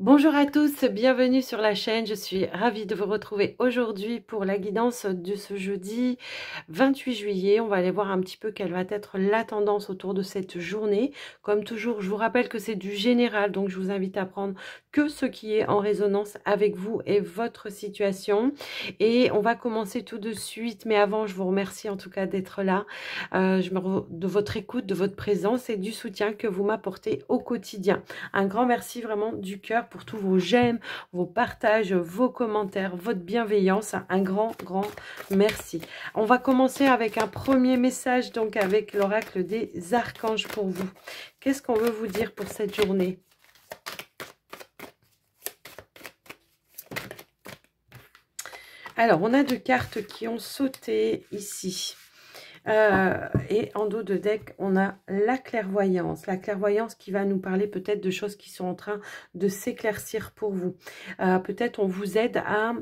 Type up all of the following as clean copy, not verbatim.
Bonjour à tous, bienvenue sur la chaîne. Je suis ravie de vous retrouver aujourd'hui pour la guidance de ce jeudi 28 juillet. On va aller voir un petit peu quelle va être la tendance autour de cette journée. Comme toujours, je vous rappelle que c'est du général, donc je vous invite à prendre que ce qui est en résonance avec vous et votre situation. Et on va commencer tout de suite, mais avant, je vous remercie en tout cas d'être là, de votre écoute, de votre présence et du soutien que vous m'apportez au quotidien. Un grand merci vraiment du cœur pour tous vos j'aime, vos partages, vos commentaires, votre bienveillance. Un grand merci. On va commencer avec un premier message, donc avec l'oracle des archanges pour vous. Qu'est-ce qu'on veut vous dire pour cette journée ? Alors, on a deux cartes qui ont sauté ici. Et en dos de deck, on a la clairvoyance. La clairvoyance qui va nous parler peut-être de choses qui sont en train de s'éclaircir pour vous. Peut-être on vous aide à...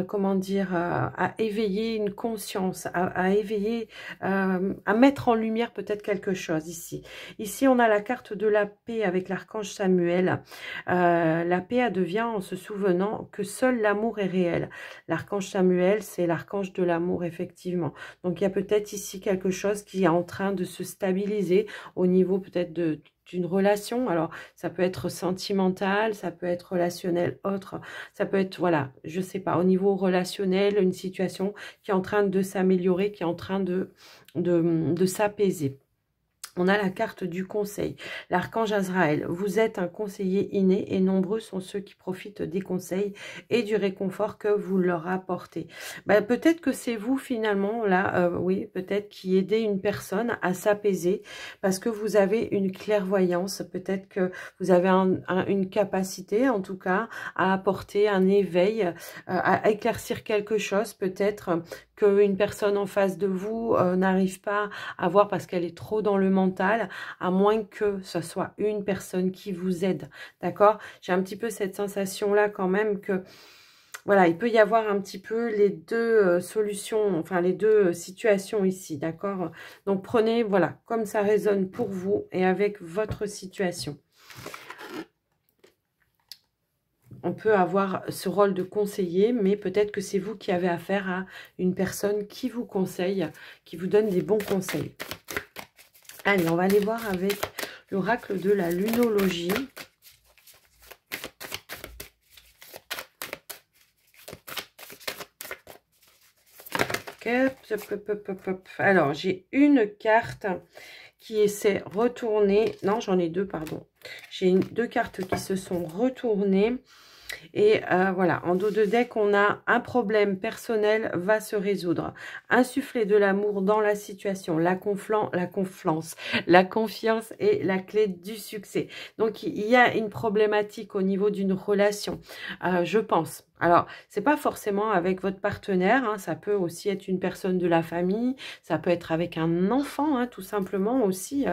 comment dire, à éveiller une conscience, à éveiller, à mettre en lumière peut-être quelque chose ici. Ici, on a la carte de la paix avec l'archange Samuel. La paix devient en se souvenant que seul l'amour est réel. L'archange Samuel, c'est l'archange de l'amour, effectivement. Donc, il y a peut-être ici quelque chose qui est en train de se stabiliser au niveau peut-être d'une relation. Alors, ça peut être sentimental, ça peut être relationnel, autre. Ça peut être, voilà, je sais pas, au niveau relationnel, une situation qui est en train de s'améliorer, qui est en train de s'apaiser. On a la carte du conseil, l'archange Azraël. Vous êtes un conseiller inné et nombreux sont ceux qui profitent des conseils et du réconfort que vous leur apportez. Peut-être que c'est vous finalement, là, oui, peut-être qui aidez une personne à s'apaiser parce que vous avez une clairvoyance. Peut-être que vous avez une capacité, en tout cas, à apporter un éveil, à éclaircir quelque chose. Peut-être qu'une personne en face de vous n'arrive pas à voir parce qu'elle est trop dans le mental, à moins que ce soit une personne qui vous aide, d'accord? J'ai un petit peu cette sensation-là quand même que, voilà, il peut y avoir un petit peu les deux solutions, enfin les deux situations ici, d'accord? Donc prenez, voilà, comme ça résonne pour vous et avec votre situation. On peut avoir ce rôle de conseiller, mais peut-être que c'est vous qui avez affaire à une personne qui vous conseille, qui vous donne des bons conseils. Allez, on va aller voir avec l'oracle de la lunologie. Alors, j'ai une carte qui s'est retournée. Non, j'en ai deux, pardon. J'ai deux cartes qui se sont retournées. Et voilà, en dos de deck, on a un problème personnel va se résoudre. Insuffler de l'amour dans la situation, la confiance est la clé du succès. Donc, il y a une problématique au niveau d'une relation, je pense. Alors, c'est pas forcément avec votre partenaire, hein, ça peut aussi être une personne de la famille, ça peut être avec un enfant, hein, tout simplement aussi.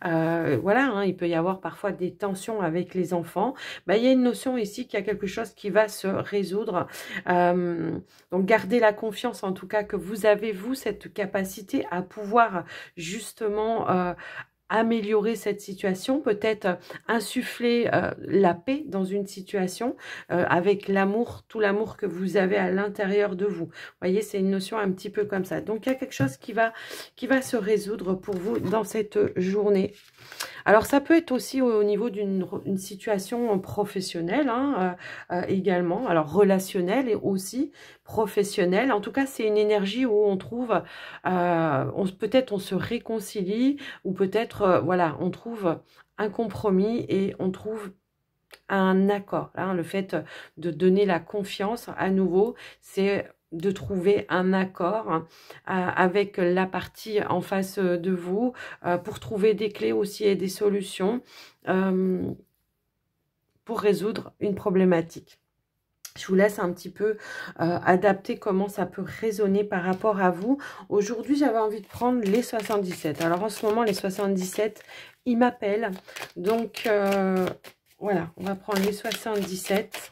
Voilà, hein, il peut y avoir parfois des tensions avec les enfants. Il y a une notion ici qu'il y a quelque chose qui va se résoudre. Donc, gardez la confiance, en tout cas, que vous avez, vous, cette capacité à pouvoir justement améliorer cette situation, peut-être insuffler la paix dans une situation avec l'amour, tout l'amour que vous avez à l'intérieur de vous. Vous voyez, c'est une notion un petit peu comme ça. Donc, il y a quelque chose qui va se résoudre pour vous dans cette journée. Alors, ça peut être aussi au niveau d'une situation professionnelle hein, également, alors relationnelle et aussi professionnelle. En tout cas, c'est une énergie où on trouve, peut-être on se réconcilie ou peut-être, voilà, on trouve un compromis et on trouve un accord. Hein. Le fait de donner la confiance à nouveau, c'est de trouver un accord avec la partie en face de vous pour trouver des clés aussi et des solutions pour résoudre une problématique. Je vous laisse un petit peu adapter comment ça peut résonner par rapport à vous. Aujourd'hui, j'avais envie de prendre les 77. Alors, en ce moment, les 77, ils m'appellent. Donc, voilà, on va prendre les 77.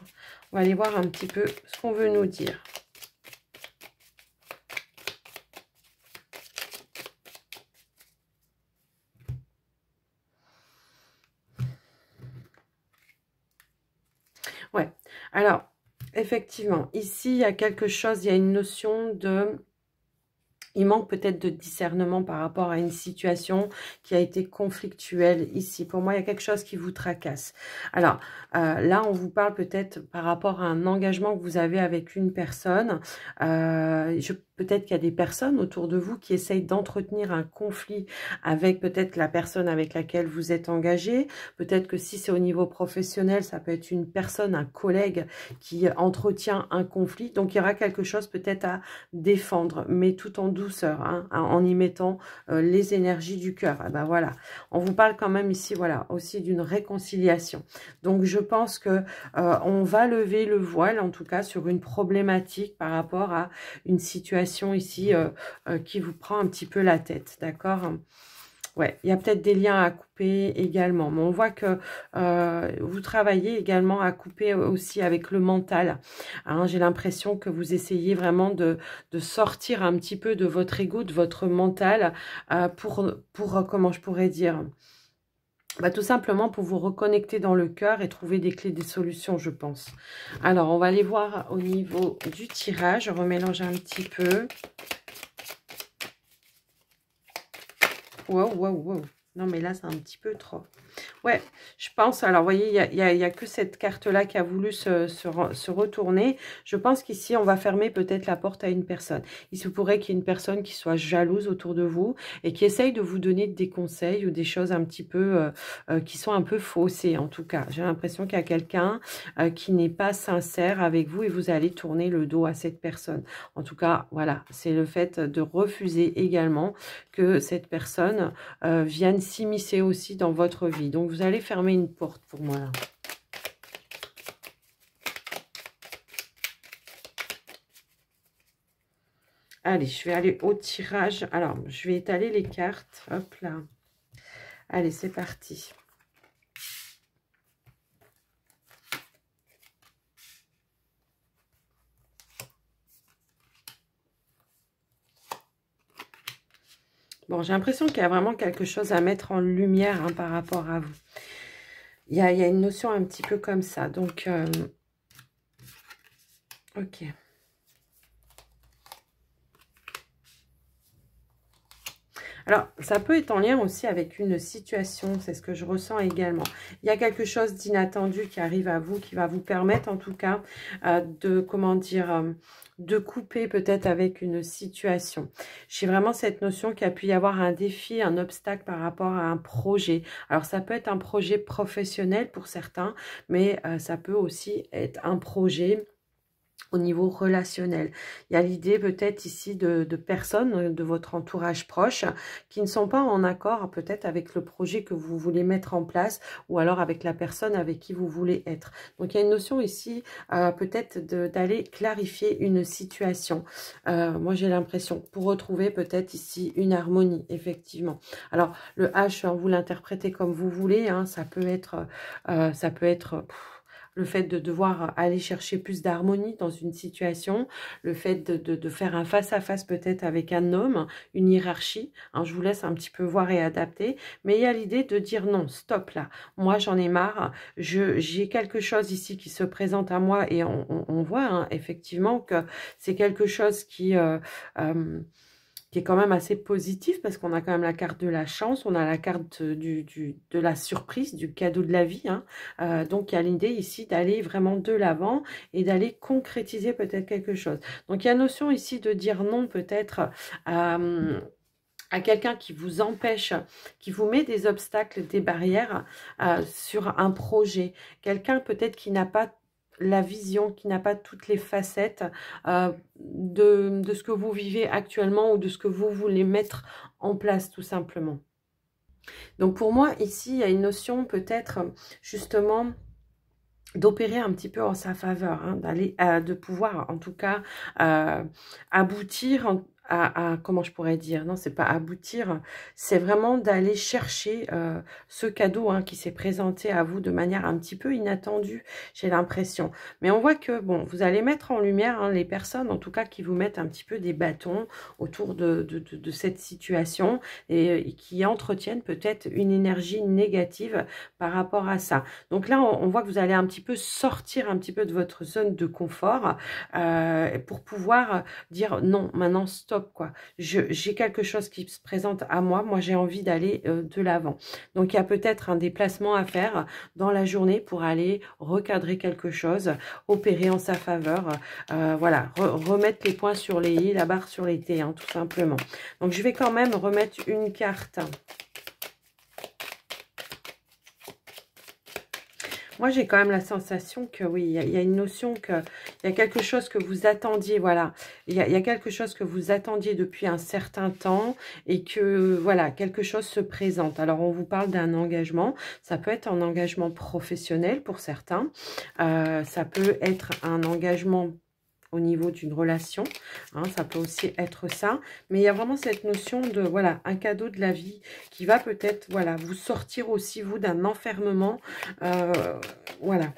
On va aller voir un petit peu ce qu'on veut nous dire. Ouais. Alors, effectivement, ici, il y a quelque chose, il y a une notion de... Il manque peut-être de discernement par rapport à une situation qui a été conflictuelle ici. Pour moi, il y a quelque chose qui vous tracasse. Alors, là, on vous parle peut-être par rapport à un engagement que vous avez avec une personne. Peut-être qu'il y a des personnes autour de vous qui essayent d'entretenir un conflit avec peut-être la personne avec laquelle vous êtes engagé. Peut-être que si c'est au niveau professionnel, ça peut être une personne, un collègue qui entretient un conflit. Donc, il y aura quelque chose peut-être à défendre, mais tout en douceur, hein, en y mettant les énergies du cœur. Et ben voilà, on vous parle quand même ici, voilà, aussi d'une réconciliation. Donc, je pense que on va lever le voile, en tout cas, sur une problématique par rapport à une situation ici qui vous prend un petit peu la tête, d'accord? Ouais, il y a peut-être des liens à couper également, mais on voit que vous travaillez également à couper aussi avec le mental. Hein, j'ai l'impression que vous essayez vraiment de sortir un petit peu de votre ego, de votre mental, pour comment je pourrais dire, bah, tout simplement pour vous reconnecter dans le cœur et trouver des clés, des solutions, je pense. Alors, on va aller voir au niveau du tirage. Je remélange un petit peu. Wow, wow, wow. Non, mais là, c'est un petit peu trop. Ouais, je pense, alors vous voyez, il y a que cette carte-là qui a voulu se retourner. Je pense qu'ici, on va fermer peut-être la porte à une personne. Il se pourrait qu'il y ait une personne qui soit jalouse autour de vous et qui essaye de vous donner des conseils ou des choses un petit peu, qui sont un peu faussées en tout cas. J'ai l'impression qu'il y a quelqu'un qui n'est pas sincère avec vous et vous allez tourner le dos à cette personne. En tout cas, voilà, c'est le fait de refuser également que cette personne vienne s'immiscer aussi dans votre vie. Donc, vous allez fermer une porte pour moi, là. Allez, je vais aller au tirage. Alors, je vais étaler les cartes. Hop là. Allez, c'est parti. Bon, j'ai l'impression qu'il y a vraiment quelque chose à mettre en lumière hein, par rapport à vous. Il y a une notion un petit peu comme ça. Donc, ok. Alors, ça peut être en lien aussi avec une situation, c'est ce que je ressens également. Il y a quelque chose d'inattendu qui arrive à vous, qui va vous permettre en tout cas de, comment dire, de couper peut-être avec une situation. J'ai vraiment cette notion qu'il y a pu y avoir un défi, un obstacle par rapport à un projet. Alors, ça peut être un projet professionnel pour certains, mais ça peut aussi être un projet au niveau relationnel. Il y a l'idée peut-être ici de personnes de votre entourage proche qui ne sont pas en accord peut-être avec le projet que vous voulez mettre en place ou alors avec la personne avec qui vous voulez être. Donc il y a une notion ici peut-être d'aller clarifier une situation. Moi j'ai l'impression pour retrouver peut-être ici une harmonie effectivement. Alors le H, hein, vous l'interprétez comme vous voulez, hein, ça peut être le fait de devoir aller chercher plus d'harmonie dans une situation, le fait de faire un face-à-face peut-être avec un homme, une hiérarchie, hein, je vous laisse un petit peu voir et adapter, mais il y a l'idée de dire non, stop là, moi j'en ai marre, j'ai quelque chose ici qui se présente à moi et on voit hein, effectivement que c'est quelque chose qui est quand même assez positif parce qu'on a quand même la carte de la chance, on a la carte de la surprise, du cadeau de la vie. Hein. Donc, il y a l'idée ici d'aller vraiment de l'avant et d'aller concrétiser peut-être quelque chose. Donc, il y a notion ici de dire non peut-être à quelqu'un qui vous empêche, qui vous met des obstacles, des barrières sur un projet. Quelqu'un peut-être qui n'a pas la vision, qui n'a pas toutes les facettes de ce que vous vivez actuellement ou de ce que vous voulez mettre en place tout simplement. Donc pour moi ici il y a une notion peut-être justement d'opérer un petit peu en sa faveur, hein, de pouvoir en tout cas aboutir comment je pourrais dire, non, c'est pas aboutir, c'est vraiment d'aller chercher ce cadeau hein, qui s'est présenté à vous de manière un petit peu inattendue, j'ai l'impression. Mais on voit que, bon, vous allez mettre en lumière hein, les personnes, en tout cas, qui vous mettent un petit peu des bâtons autour de cette situation et qui entretiennent peut-être une énergie négative par rapport à ça. Donc là, on voit que vous allez un petit peu sortir un petit peu de votre zone de confort pour pouvoir dire non, maintenant stop quoi. J'ai quelque chose qui se présente à moi, j'ai envie d'aller de l'avant. Donc il y a peut-être un déplacement à faire dans la journée pour aller recadrer quelque chose, opérer en sa faveur, voilà, remettre les points sur les i, la barre sur les t, hein, tout simplement. Donc je vais quand même remettre une carte. Moi, j'ai quand même la sensation que oui, il y a une notion qu'il y a quelque chose que vous attendiez, voilà. Il y a quelque chose que vous attendiez depuis un certain temps et que, voilà, quelque chose se présente. Alors, on vous parle d'un engagement. Ça peut être un engagement professionnel pour certains. Ça peut être un engagement au niveau d'une relation, hein, ça peut aussi être ça, mais il y a vraiment cette notion de, voilà, un cadeau de la vie qui va peut-être, voilà, vous sortir aussi, vous, d'un enfermement, voilà.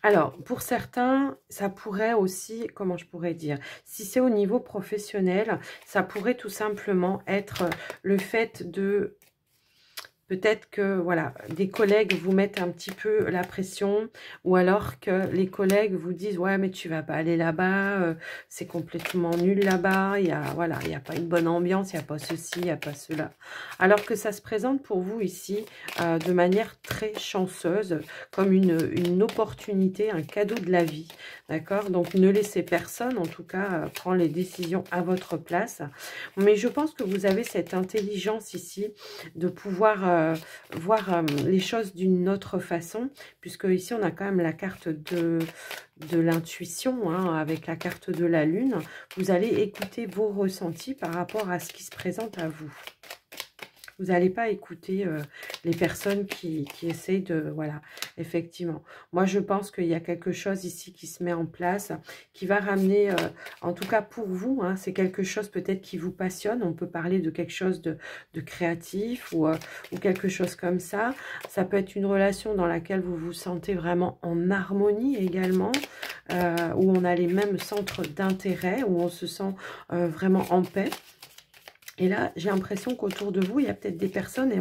Alors, pour certains, ça pourrait aussi, comment je pourrais dire, si c'est au niveau professionnel, ça pourrait tout simplement être le fait de... Peut-être que, voilà, des collègues vous mettent un petit peu la pression ou alors que les collègues vous disent « Ouais, mais tu vas pas aller là-bas, c'est complètement nul là-bas, il y a, voilà, il n'y a pas une bonne ambiance, il n'y a pas ceci, il n'y a pas cela. » Alors que ça se présente pour vous ici de manière très chanceuse, comme une opportunité, un cadeau de la vie, d'accord? Donc, ne laissez personne, en tout cas, prendre les décisions à votre place. Mais je pense que vous avez cette intelligence ici de pouvoir voir les choses d'une autre façon, puisque ici on a quand même la carte de l'intuition, hein, avec la carte de la lune. Vous allez écouter vos ressentis par rapport à ce qui se présente à vous. Vous n'allez pas écouter les personnes qui essayent de... Voilà, effectivement. Moi, je pense qu'il y a quelque chose ici qui se met en place, qui va ramener, en tout cas pour vous, hein, c'est quelque chose peut-être qui vous passionne. On peut parler de quelque chose de créatif ou quelque chose comme ça. Ça peut être une relation dans laquelle vous vous sentez vraiment en harmonie également, où on a les mêmes centres d'intérêt, où on se sent vraiment en paix. Et là, j'ai l'impression qu'autour de vous, il y a peut-être des personnes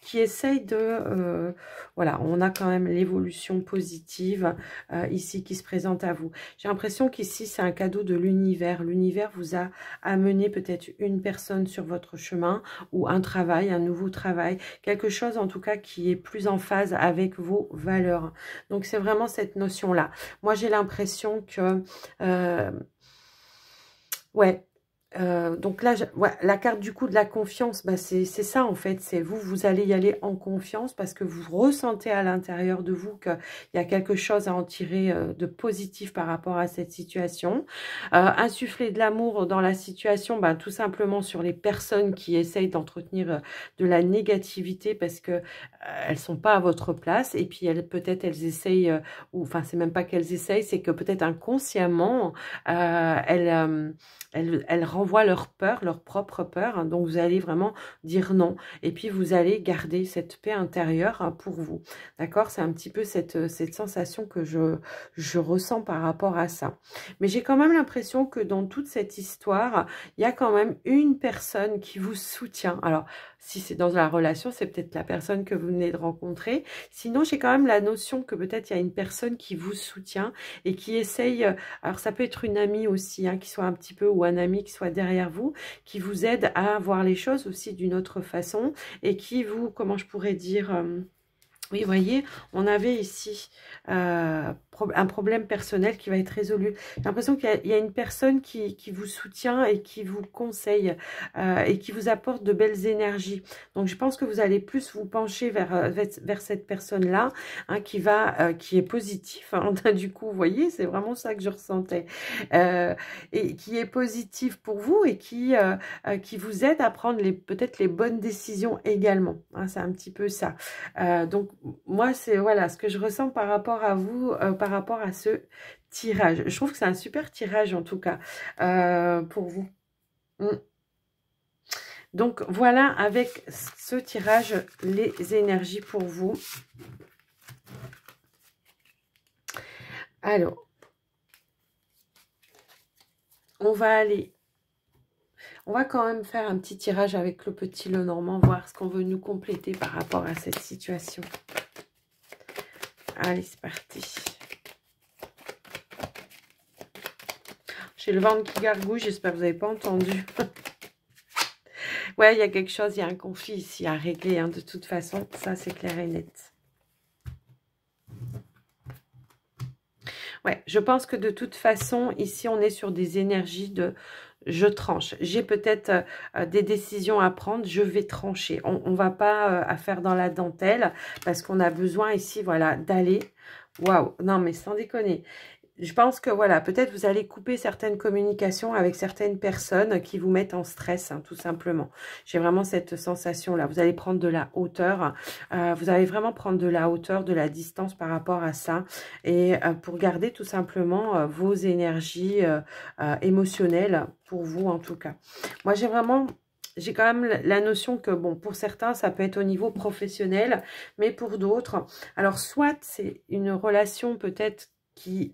qui essayent de... voilà, on a quand même l'évolution positive ici qui se présente à vous. J'ai l'impression qu'ici, c'est un cadeau de l'univers. L'univers vous a amené peut-être une personne sur votre chemin ou un travail, un nouveau travail. Quelque chose, en tout cas, qui est plus en phase avec vos valeurs. Donc, c'est vraiment cette notion-là. Moi, j'ai l'impression que... donc là, la carte du coup de la confiance, c'est ça en fait. C'est vous allez y aller en confiance parce que vous ressentez à l'intérieur de vous qu'il y a quelque chose à en tirer de positif par rapport à cette situation. Insuffler de l'amour dans la situation, tout simplement sur les personnes qui essayent d'entretenir de la négativité parce que elles sont pas à votre place et puis peut-être elles essayent, ou enfin c'est même pas qu'elles essayent, c'est que peut-être inconsciemment elles renvoient leur peur, leur propre peur. Hein, donc, vous allez vraiment dire non. Et puis, vous allez garder cette paix intérieure hein, pour vous. D'accord? C'est un petit peu cette sensation que je ressens par rapport à ça. Mais j'ai quand même l'impression que dans toute cette histoire, il y a quand même une personne qui vous soutient. Alors, si c'est dans la relation, c'est peut-être la personne que vous venez de rencontrer. Sinon, j'ai quand même la notion que peut-être il y a une personne qui vous soutient et qui essaye... alors, ça peut être une amie aussi, hein, qui soit un petit peu... ou un ami qui soit derrière vous, qui vous aide à voir les choses aussi d'une autre façon et qui vous, comment je pourrais dire... oui, vous voyez, on avait ici un problème personnel qui va être résolu. J'ai l'impression qu'il y a une personne qui vous soutient et qui vous conseille et qui vous apporte de belles énergies. Donc, je pense que vous allez plus vous pencher vers cette personne-là hein, qui est positif. Hein. Du coup, vous voyez, c'est vraiment ça que je ressentais. Et qui est positif pour vous et qui vous aide à prendre peut-être les bonnes décisions également. Hein, c'est un petit peu ça. Donc, moi, c'est voilà ce que je ressens par rapport à vous, par rapport à ce tirage. Je trouve que c'est un super tirage, en tout cas, pour vous. Mm. Donc, voilà, avec ce tirage, les énergies pour vous. Alors, on va quand même faire un petit tirage avec le petit Lenormand, voir ce qu'on veut nous compléter par rapport à cette situation. Allez, c'est parti. J'ai le ventre qui gargouille, j'espère que vous n'avez pas entendu. Ouais, il y a quelque chose, il y a un conflit ici à régler, hein, de toute façon, ça c'est clair et net. Ouais, je pense que de toute façon, ici on est sur des énergies de je tranche. J'ai peut-être des décisions à prendre, je vais trancher. On ne va pas à faire dans la dentelle parce qu'on a besoin ici, voilà, d'aller. Waouh, non mais sans déconner. Je pense que voilà, peut-être vous allez couper certaines communications avec certaines personnes qui vous mettent en stress, hein, tout simplement. J'ai vraiment cette sensation-là. Vous allez prendre de la hauteur. Vous allez vraiment prendre de la hauteur, de la distance par rapport à ça. Et pour garder tout simplement vos énergies émotionnelles, pour vous en tout cas. Moi, j'ai quand même la notion que, bon, pour certains, ça peut être au niveau professionnel, mais pour d'autres, alors soit c'est une relation peut-être qui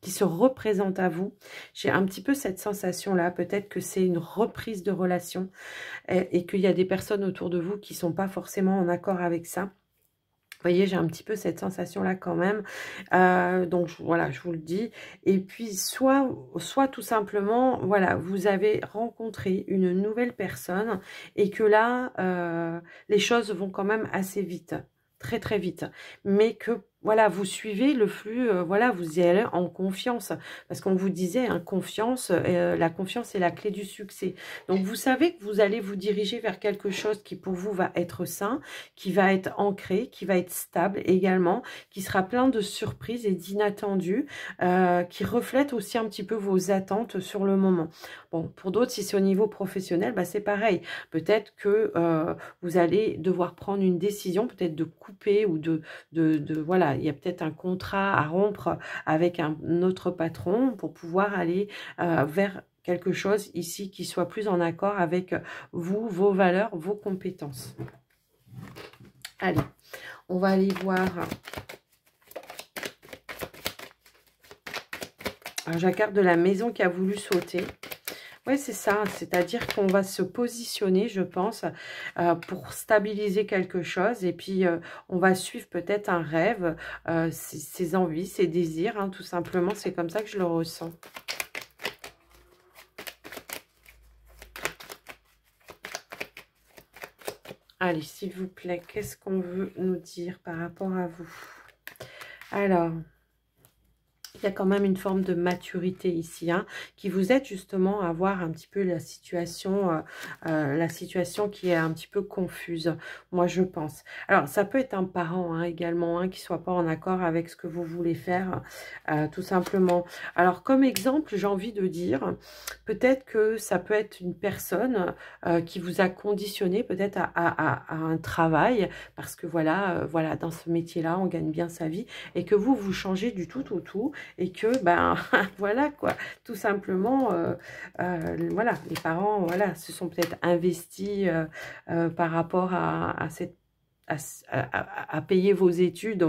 se représente à vous. J'ai un petit peu cette sensation-là. Peut-être que c'est une reprise de relation et qu'il y a des personnes autour de vous qui ne sont pas forcément en accord avec ça. Vous voyez, j'ai un petit peu cette sensation-là quand même. Donc, voilà, je vous le dis. Et puis, soit tout simplement, voilà, vous avez rencontré une nouvelle personne et que là, les choses vont quand même assez vite. Très, très vite. Mais que voilà, vous suivez le flux, voilà, vous y allez en confiance. Parce qu'on vous disait, hein, confiance, la confiance est la clé du succès. Donc, vous savez que vous allez vous diriger vers quelque chose qui pour vous va être sain, qui va être ancré, qui va être stable également, qui sera plein de surprises et d'inattendus, qui reflète aussi un petit peu vos attentes sur le moment. Bon, pour d'autres, si c'est au niveau professionnel, bah, c'est pareil. Peut-être que vous allez devoir prendre une décision, peut-être de couper ou de voilà, il y a peut-être un contrat à rompre avec un autre patron pour pouvoir aller vers quelque chose ici qui soit plus en accord avec vous, vos valeurs, vos compétences. Allez, on va aller voir. Jacquard de la maison qui a voulu sauter. Oui, c'est ça, c'est-à-dire qu'on va se positionner, je pense, pour stabiliser quelque chose. Et puis, on va suivre peut-être un rêve, ses envies, ses désirs, hein, tout simplement. C'est comme ça que je le ressens. Allez, s'il vous plaît, qu'est-ce qu'on veut nous dire par rapport à vous? Alors... il y a quand même une forme de maturité ici, hein, qui vous aide justement à voir un petit peu la situation qui est un petit peu confuse, moi je pense. Alors, ça peut être un parent hein, également, hein, qui ne soit pas en accord avec ce que vous voulez faire, tout simplement. Alors, comme exemple, j'ai envie de dire, peut-être que ça peut être une personne qui vous a conditionné peut-être à un travail, parce que voilà, voilà, dans ce métier-là, on gagne bien sa vie, et que vous changez du tout au tout, et que, ben, voilà, quoi, tout simplement, voilà, les parents, voilà, se sont peut-être investis par rapport à cette à payer vos études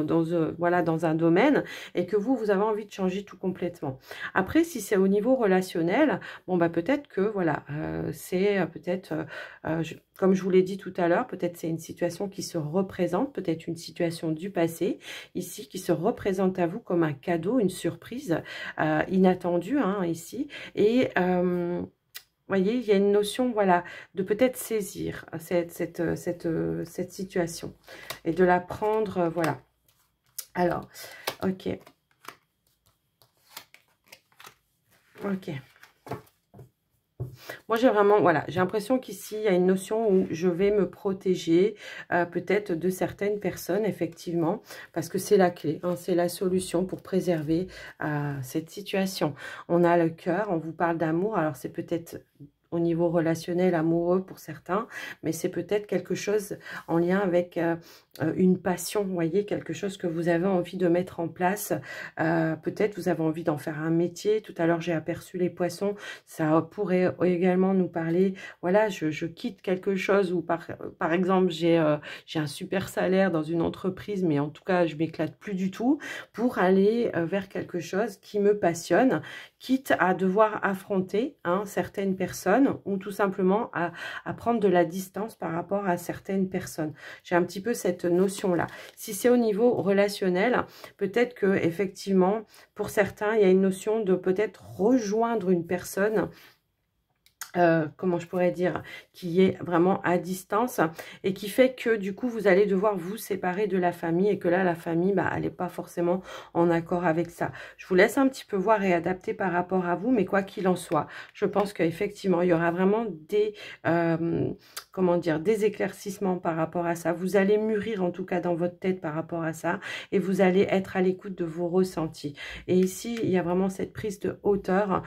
voilà, dans un domaine et que vous avez envie de changer tout complètement. Après, si c'est au niveau relationnel, bon, bah, peut-être que, voilà, c'est peut-être, comme je vous l'ai dit tout à l'heure, peut-être c'est une situation qui se représente, peut-être une situation du passé, ici, qui se représente à vous comme un cadeau, une surprise inattendue, hein, ici, et... vous voyez, il y a une notion, voilà, de peut-être saisir cette situation et de la prendre, voilà. Alors, ok. Ok. Moi, j'ai vraiment, voilà, j'ai l'impression qu'ici, il y a une notion où je vais me protéger peut-être de certaines personnes, effectivement, parce que c'est la clé, hein, c'est la solution pour préserver cette situation. On a le cœur, on vous parle d'amour, alors c'est peut-être au niveau relationnel, amoureux pour certains, mais c'est peut-être quelque chose en lien avec une passion, vous voyez, quelque chose que vous avez envie de mettre en place. Peut-être vous avez envie d'en faire un métier. Tout à l'heure, j'ai aperçu les poissons. Ça pourrait également nous parler, voilà, je quitte quelque chose ou par exemple, j'ai un super salaire dans une entreprise, mais en tout cas, je m'éclate plus du tout pour aller vers quelque chose qui me passionne, quitte à devoir affronter certaines personnes ou tout simplement à prendre de la distance par rapport à certaines personnes. J'ai un petit peu cette notion-là. Si c'est au niveau relationnel, peut-être que effectivement, pour certains, il y a une notion de peut-être rejoindre une personne, comment je pourrais dire, qui est vraiment à distance et qui fait que du coup vous allez devoir vous séparer de la famille et que là la famille elle n'est pas forcément en accord avec ça. Je vous laisse un petit peu voir et adapter par rapport à vous, mais quoi qu'il en soit, je pense qu'effectivement il y aura vraiment des comment dire, des éclaircissements par rapport à ça. Vous allez mûrir en tout cas dans votre tête par rapport à ça et vous allez être à l'écoute de vos ressentis. Et ici il y a vraiment cette prise de hauteur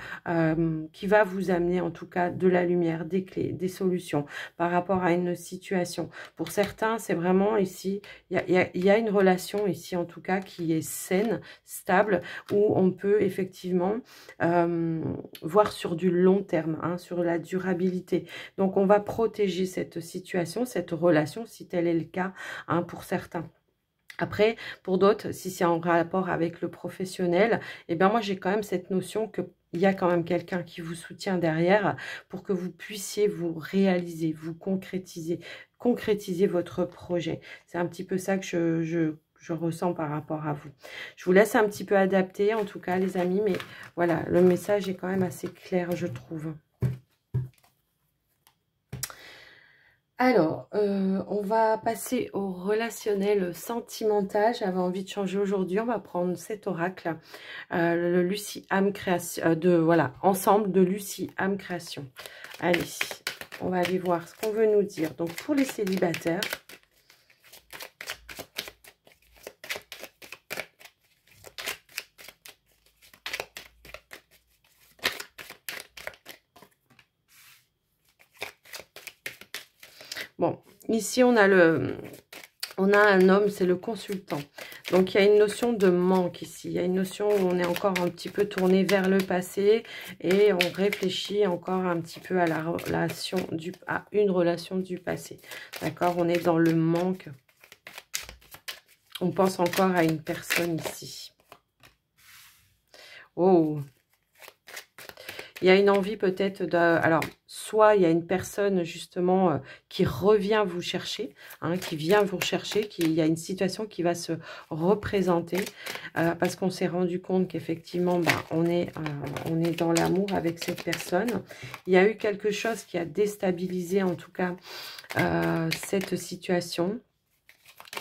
qui va vous amener en tout cas de la lumière, des clés, des solutions par rapport à une situation. Pour certains, c'est vraiment ici, il y a une relation ici en tout cas qui est saine, stable, où on peut effectivement voir sur du long terme, sur la durabilité. Donc on va protéger cette situation, cette relation, si tel est le cas pour certains. Après, pour d'autres, si c'est en rapport avec le professionnel, eh bien moi j'ai quand même cette notion que il y a quand même quelqu'un qui vous soutient derrière pour que vous puissiez vous réaliser, vous concrétiser votre projet. C'est un petit peu ça que je ressens par rapport à vous. Je vous laisse un petit peu adapter en tout cas les amis, mais voilà, le message est quand même assez clair je trouve. Alors, on va passer au relationnel sentimental. J'avais envie de changer aujourd'hui. On va prendre cet oracle, le Lucie âme création, voilà, ensemble de Lucie âme création. Allez, on va aller voir ce qu'on veut nous dire. Donc, pour les célibataires, bon, ici on a un homme, c'est le consultant. Donc il y a une notion de manque ici. Il y a une notion où on est encore un petit peu tourné vers le passé et on réfléchit encore un petit peu à une relation du passé. D'accord? On est dans le manque. On pense encore à une personne ici. Oh! Il y a une envie peut-être de... Alors, soit il y a une personne justement qui revient vous chercher, qui vient vous chercher, il y a une situation qui va se représenter parce qu'on s'est rendu compte qu'effectivement, on est dans l'amour avec cette personne. Il y a eu quelque chose qui a déstabilisé en tout cas cette situation.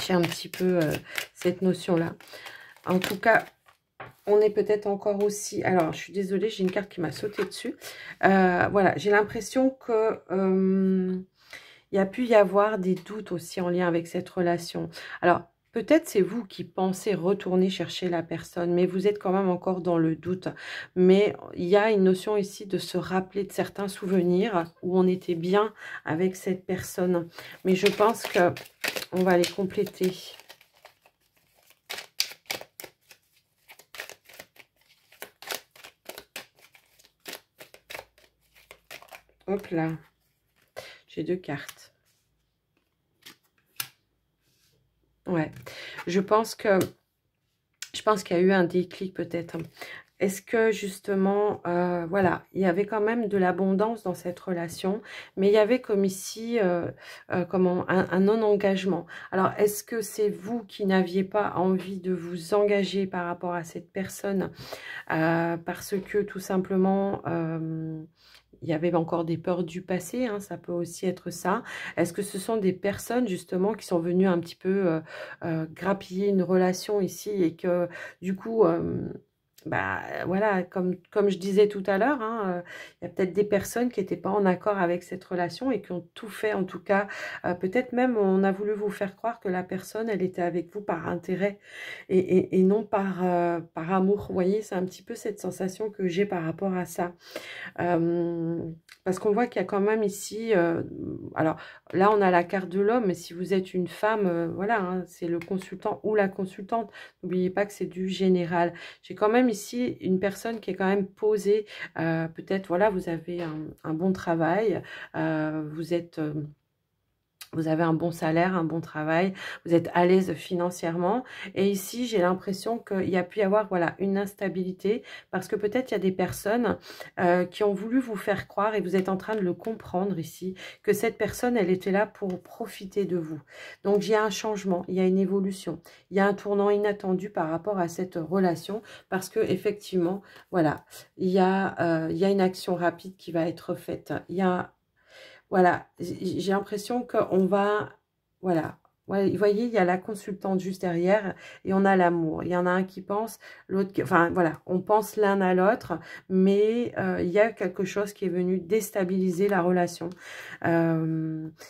J'ai un petit peu cette notion-là. En tout cas... On est peut-être encore aussi... Alors, je suis désolée, j'ai une carte qui m'a sauté dessus. Voilà, j'ai l'impression que il y a pu y avoir des doutes aussi en lien avec cette relation. Alors, peut-être c'est vous qui pensez retourner chercher la personne, mais vous êtes quand même encore dans le doute. Mais il y a une notion ici de se rappeler de certains souvenirs où on était bien avec cette personne. Mais je pense que on va les compléter. Hop là, j'ai 2 cartes. Ouais, je pense qu'il y a eu un déclic peut-être. Est-ce que justement, voilà, il y avait quand même de l'abondance dans cette relation, mais il y avait comme ici, un non-engagement. Alors, est-ce que c'est vous qui n'aviez pas envie de vous engager par rapport à cette personne parce que tout simplement... il y avait encore des peurs du passé, ça peut aussi être ça. Est-ce que ce sont des personnes justement qui sont venues un petit peu grappiller une relation ici et que du coup bah voilà, comme je disais tout à l'heure, hein, il y a peut-être des personnes qui n'étaient pas en accord avec cette relation et qui ont tout fait, en tout cas, peut-être même on a voulu vous faire croire que la personne, elle était avec vous par intérêt et non par amour. Vous voyez, c'est un petit peu cette sensation que j'ai par rapport à ça. Parce qu'on voit qu'il y a quand même ici, alors là on a la carte de l'homme, mais si vous êtes une femme, voilà, hein, c'est le consultant ou la consultante. N'oubliez pas que c'est du général. J'ai quand même ici une personne qui est quand même posée, peut-être, voilà, vous avez un bon travail, vous êtes... vous avez un bon salaire, un bon travail, vous êtes à l'aise financièrement. Et ici, j'ai l'impression qu'il y a pu y avoir voilà, une instabilité parce que peut-être il y a des personnes qui ont voulu vous faire croire et vous êtes en train de le comprendre ici, que cette personne, elle était là pour profiter de vous. Donc, il y a un changement, il y a une évolution, il y a un tournant inattendu par rapport à cette relation parce que effectivement, voilà, il y a une action rapide qui va être faite. Il y a voilà, j'ai l'impression qu'on va, voilà, ouais, vous voyez, il y a la consultante juste derrière et on a l'amour. Il y en a un qui pense, l'autre, enfin voilà, on pense l'un à l'autre, mais il y a quelque chose qui est venu déstabiliser la relation.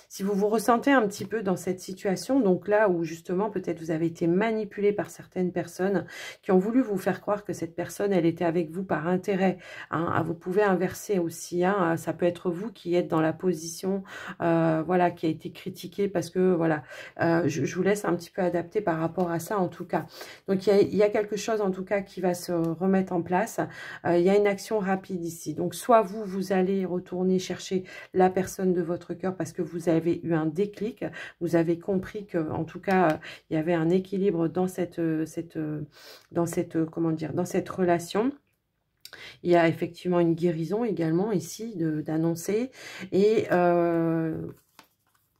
Si vous vous ressentez un petit peu dans cette situation, donc là où justement peut-être vous avez été manipulé par certaines personnes qui ont voulu vous faire croire que cette personne, elle était avec vous par intérêt. Hein, vous pouvez inverser aussi, hein, ça peut être vous qui êtes dans la position, voilà, qui a été critiquée parce que voilà. Je vous laisse un petit peu adapter par rapport à ça en tout cas. Donc il y a quelque chose en tout cas qui va se remettre en place. Il y a une action rapide ici. Donc soit vous allez retourner chercher la personne de votre cœur parce que vous avez eu un déclic. Vous avez compris que en tout cas il y avait un équilibre dans comment dire, dans cette relation. Il y a effectivement une guérison également ici d'annoncer. Et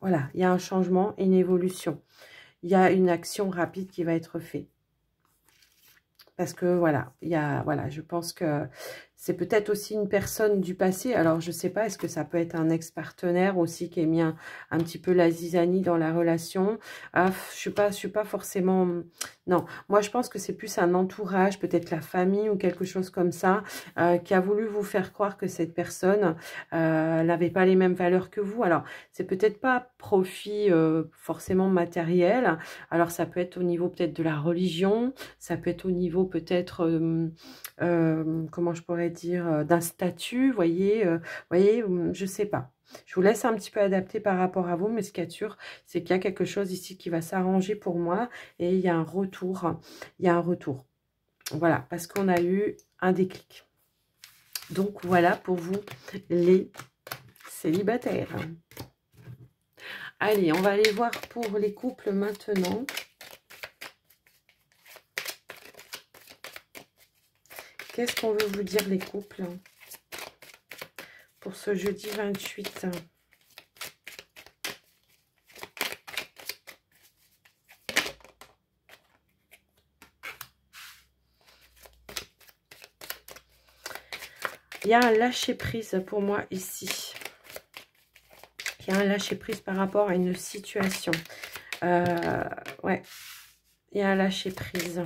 voilà, il y a un changement, une évolution. Il y a une action rapide qui va être faite. Parce que voilà, voilà, je pense que c'est peut-être aussi une personne du passé. Alors, je ne sais pas, est-ce que ça peut être un ex-partenaire aussi qui a mis un petit peu la zizanie dans la relation. Je suis pas forcément... Non, moi, je pense que c'est plus un entourage, peut-être la famille ou quelque chose comme ça, qui a voulu vous faire croire que cette personne n'avait pas les mêmes valeurs que vous. Alors, c'est peut-être pas profit forcément matériel. Alors, ça peut être au niveau peut-être de la religion, ça peut être au niveau peut-être... comment je pourrais dire, d'un statut, voyez, je sais pas. Je vous laisse un petit peu adapter par rapport à vous, mais ce qu'il y a sûr, c'est qu'il y a quelque chose ici qui va s'arranger pour moi et il y a un retour. Il y a un retour. Voilà, parce qu'on a eu un déclic. Donc voilà pour vous les célibataires. Allez, on va aller voir pour les couples maintenant. Qu'est-ce qu'on veut vous dire les couples pour ce jeudi 28 ? Il y a un lâcher-prise pour moi ici. Il y a un lâcher-prise par rapport à une situation. Ouais, il y a un lâcher-prise.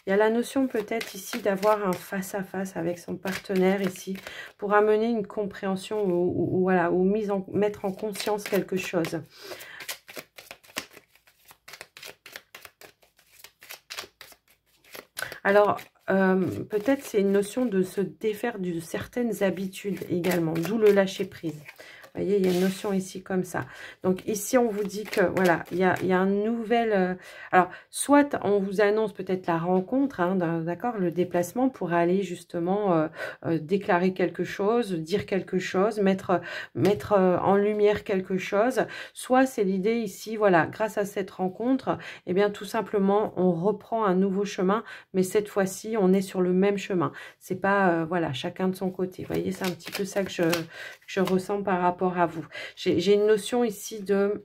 Il y a la notion peut-être ici d'avoir un face-à-face avec son partenaire ici pour amener une compréhension ou voilà, ou mettre en conscience quelque chose. Alors, peut-être c'est une notion de se défaire de certaines habitudes également, d'où le lâcher-prise. Vous voyez, il y a une notion ici comme ça. Donc ici, on vous dit que, voilà, il y a un nouvel... alors, soit on vous annonce peut-être la rencontre, hein, d'accord, le déplacement pour aller justement déclarer quelque chose, dire quelque chose, mettre en lumière quelque chose. Soit c'est l'idée ici, voilà, grâce à cette rencontre, eh bien tout simplement, on reprend un nouveau chemin, mais cette fois-ci, on est sur le même chemin. C'est pas, voilà, chacun de son côté. Vous voyez, c'est un petit peu ça que je ressens par rapport à vous. J'ai une notion ici de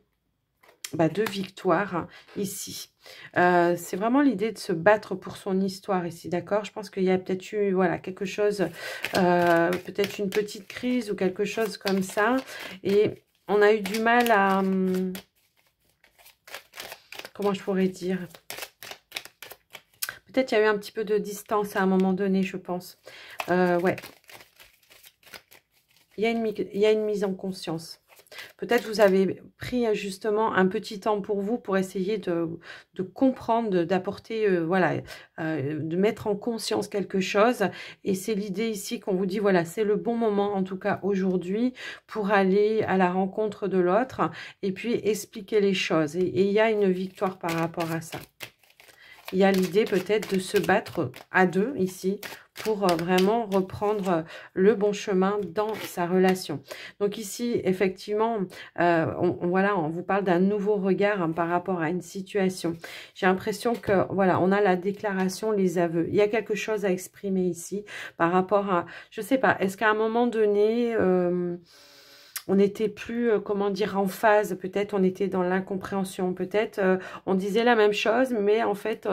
victoire, hein, ici. C'est vraiment l'idée de se battre pour son histoire ici, d'accord? Je pense qu'il y a peut-être eu, voilà, quelque chose, peut-être une petite crise ou quelque chose comme ça. Et on a eu du mal à... comment je pourrais dire? Peut-être il y a eu un petit peu de distance à un moment donné, je pense. Ouais. Il y a une mise en conscience. Peut-être vous avez pris justement un petit temps pour vous pour essayer de comprendre, d'apporter, voilà, de mettre en conscience quelque chose. Et c'est l'idée ici qu'on vous dit, voilà, c'est le bon moment, en tout cas aujourd'hui, pour aller à la rencontre de l'autre et puis expliquer les choses. Et il y a une victoire par rapport à ça. Il y a l'idée peut-être de se battre à deux ici pour vraiment reprendre le bon chemin dans sa relation. Donc ici, effectivement, voilà, on vous parle d'un nouveau regard hein, par rapport à une situation. J'ai l'impression que, voilà, on a la déclaration, les aveux. Il y a quelque chose à exprimer ici par rapport à, je sais pas, est-ce qu'à un moment donné... on n'était plus, comment dire, en phase. Peut-être on était dans l'incompréhension. Peut-être on disait la même chose, mais en fait,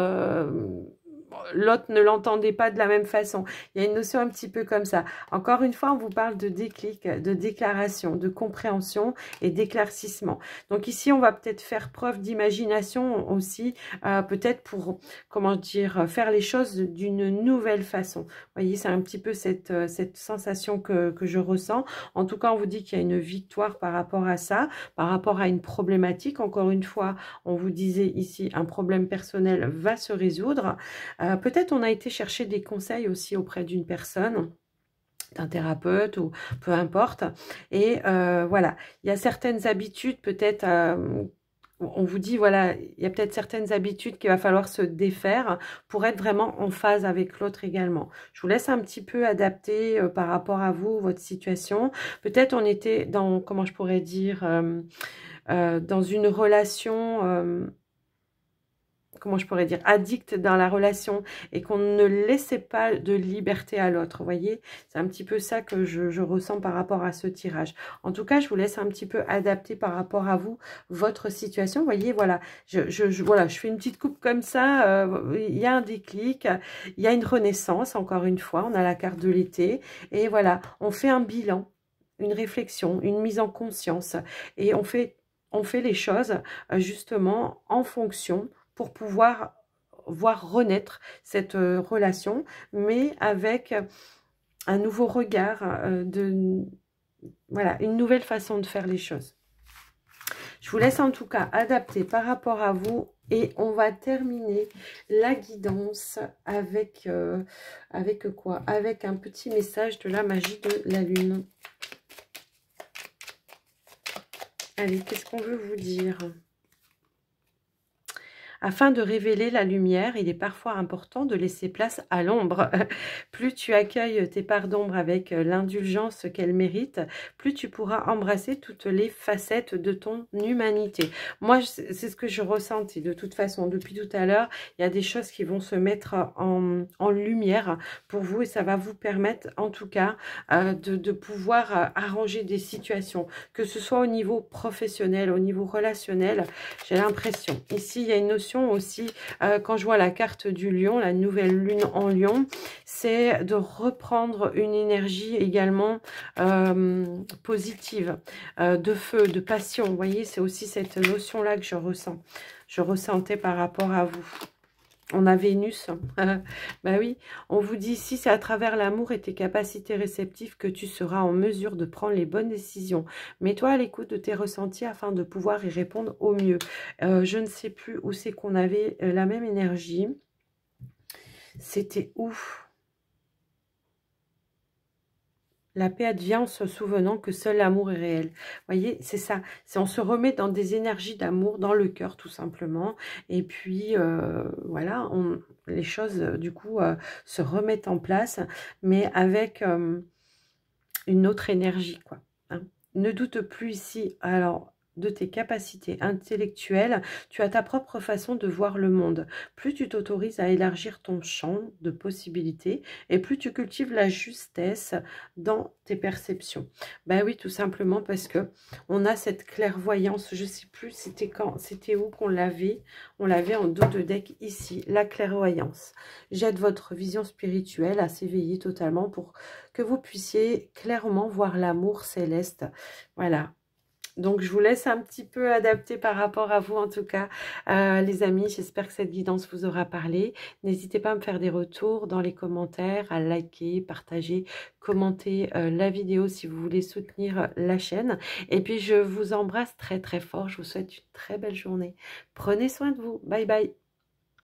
l'autre ne l'entendait pas de la même façon. Il y a une notion un petit peu comme ça. Encore une fois, on vous parle de déclic, de déclaration, de compréhension et d'éclaircissement. Donc ici, on va peut-être faire preuve d'imagination aussi, peut-être pour, comment dire, faire les choses d'une nouvelle façon. Vous voyez, c'est un petit peu cette sensation que je ressens. En tout cas, on vous dit qu'il y a une victoire par rapport à ça, par rapport à une problématique. Encore une fois, on vous disait ici, un problème personnel va se résoudre. Peut-être on a été chercher des conseils aussi auprès d'une personne, d'un thérapeute ou peu importe. Et voilà, il y a certaines habitudes peut-être... on vous dit, voilà, il y a peut-être certaines habitudes qu'il va falloir se défaire pour être vraiment en phase avec l'autre également. Je vous laisse un petit peu adapter par rapport à vous, votre situation. Peut-être on était dans, comment je pourrais dire, dans une relation... comment je pourrais dire, addict dans la relation et qu'on ne laissait pas de liberté à l'autre, vous voyez. C'est un petit peu ça que je ressens par rapport à ce tirage. En tout cas, je vous laisse un petit peu adapter par rapport à vous, votre situation. Vous voyez, voilà, voilà, je fais une petite coupe comme ça, il y a un déclic, il y a une renaissance, encore une fois, on a la carte de l'été et voilà, on fait un bilan, une réflexion, une mise en conscience et on fait les choses justement en fonction pour pouvoir voir renaître cette relation, mais avec un nouveau regard, voilà, une nouvelle façon de faire les choses. Je vous laisse en tout cas adapter par rapport à vous et on va terminer la guidance avec, avec quoi? Avec un petit message de la magie de la lune. Allez, qu'est-ce qu'on veut vous dire ? Afin de révéler la lumière, il est parfois important de laisser place à l'ombre. Plus tu accueilles tes parts d'ombre avec l'indulgence qu'elles méritent, plus tu pourras embrasser toutes les facettes de ton humanité. Moi, c'est ce que je ressentais de toute façon. Depuis tout à l'heure, il y a des choses qui vont se mettre en lumière pour vous et ça va vous permettre en tout cas de pouvoir arranger des situations, que ce soit au niveau professionnel, au niveau relationnel. J'ai l'impression. Ici, il y a une notion aussi, quand je vois la carte du lion, la nouvelle lune en lion, c'est de reprendre une énergie également positive, de feu, de passion. Vous voyez, c'est aussi cette notion-là que je ressens. Je ressentais par rapport à vous. On a Vénus. Bah oui, on vous dit ici, c'est à travers l'amour et tes capacités réceptives que tu seras en mesure de prendre les bonnes décisions. Mets-toi à l'écoute de tes ressentis afin de pouvoir y répondre au mieux. Je ne sais plus où c'est qu'on avait la même énergie. C'était où ? La paix advient en se souvenant que seul l'amour est réel. Vous voyez, c'est ça. On se remet dans des énergies d'amour, dans le cœur tout simplement. Et puis, voilà, les choses, du coup, se remettent en place, mais avec une autre énergie, quoi. Hein. Ne doute plus ici, alors, de tes capacités intellectuelles, tu as ta propre façon de voir le monde. Plus tu t'autorises à élargir ton champ de possibilités et plus tu cultives la justesse dans tes perceptions. Ben oui, tout simplement parce que on a cette clairvoyance, je sais plus c'était quand, c'était où qu'on l'avait. On l'avait en dos de deck ici, la clairvoyance. J'aide votre vision spirituelle à s'éveiller totalement pour que vous puissiez clairement voir l'amour céleste. Voilà. Donc, je vous laisse un petit peu adapter par rapport à vous, en tout cas, les amis. J'espère que cette guidance vous aura parlé. N'hésitez pas à me faire des retours dans les commentaires, à liker, partager, commenter la vidéo si vous voulez soutenir la chaîne. Et puis, je vous embrasse très, très fort. Je vous souhaite une très belle journée. Prenez soin de vous. Bye, bye.